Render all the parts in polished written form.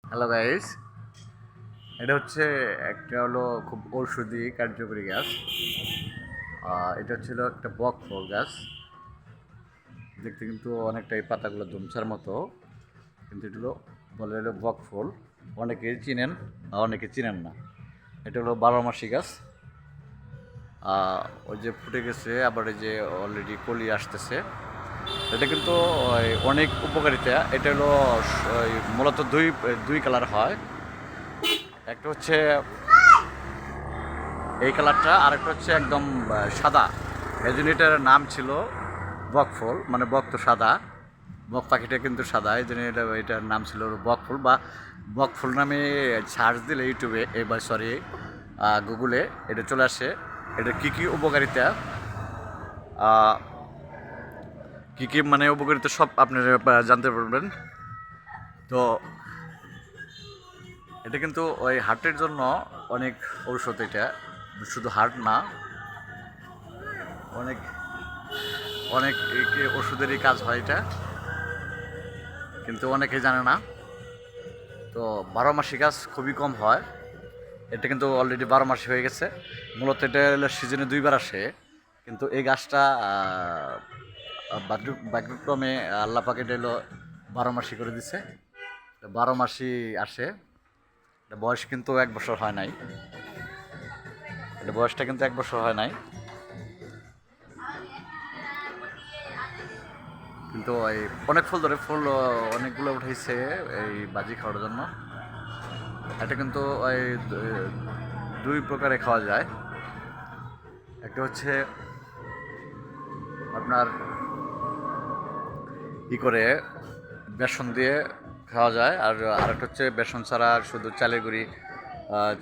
Hello guys, এটা হচ্ছে একটা হলো খুব ঔষধি কার্যকরী গাছ। এটা ছিল একটা বক ফল গাছ। দেখতে কিন্তু অনেকটাই পাতাগুলো ধুমছার মতো, কিন্তু এটা হলো বলে হলো বক ফল। অনেকেই চিনেন আর অনেকে চিনেন না। এটা হলো 12 মাসি গাছ। ওই যে ফুটে গেছে, আবার এই যে অলরেডি কলি আসতেছে। এটা কিন্তু অনেক উপকারিতা। এটা হলো মূলত দুই দুই কালার হয়। একটা হচ্ছে এই কালারটা, আরেকটা হচ্ছে একদম সাদা। এই জন্য এটার নাম ছিল বকফুল, মানে বক তো সাদা, বক পাখিটা কিন্তু সাদা, এই জন্য এটার নাম ছিল বকফুল বা বকফুল নামে। সার্চ দিলে ইউটিউবে এবার সরি গুগলে এটা চলে আসে। এটা কী কী উপকারিতা, কী কী মানে উপকারিতা সব আপনারা জানতে পারবেন। তো এটা কিন্তু ওই হার্টের জন্য অনেক ঔষধ। এটা শুধু হার্ট না, অনেক অনেক ওষুধেরই কাজ হয় এটা, কিন্তু অনেকে জানে না। তো 12 মাসি গাছ খুবই কম হয়। এটা কিন্তু অলরেডি 12 মাসি হয়ে গেছে। মূলত এটা হলো সিজনে দুইবার আসে, কিন্তু এই গাছটা ভাগ্যক্রমে আল্লাহ পাক এটা হলো 12 মাসি করে দিছে। 12 মাসি আসে। এটা বয়স কিন্তু 1 বছর হয় নাই। এটা বয়সটা কিন্তু 1 বছর হয় নাই, কিন্তু এই অনেক ফুল ধরে, ফুল অনেকগুলো উঠেছে এই বাজি খাওয়ার জন্য। এটা কিন্তু ওই দুই প্রকারে খাওয়া যায়। একটা হচ্ছে আপনার ই করে বেসন দিয়ে খাওয়া যায়, আর আরেকটা হচ্ছে বেসন ছাড়া শুধু চালের গুঁড়ি,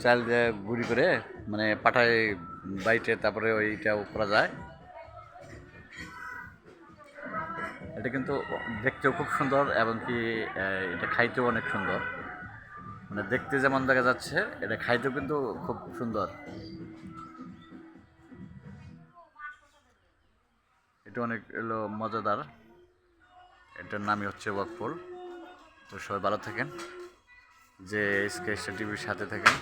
চাল দিয়ে গুঁড়ি করে মানে পাটায় বাইটে তারপরে ওইটাও করা যায়। এটা কিন্তু দেখতেও খুব সুন্দর, এবং কি এটা খাইতেও অনেক সুন্দর। মানে দেখতে যেমন দেখা যাচ্ছে, এটা খাইতেও কিন্তু খুব সুন্দর। এটা অনেক এলো মজাদার। এটার নামই হচ্ছে বকফুল। তো সবাই ভালো থাকেন, যে স্কেচ টিভির সাথে থাকেন।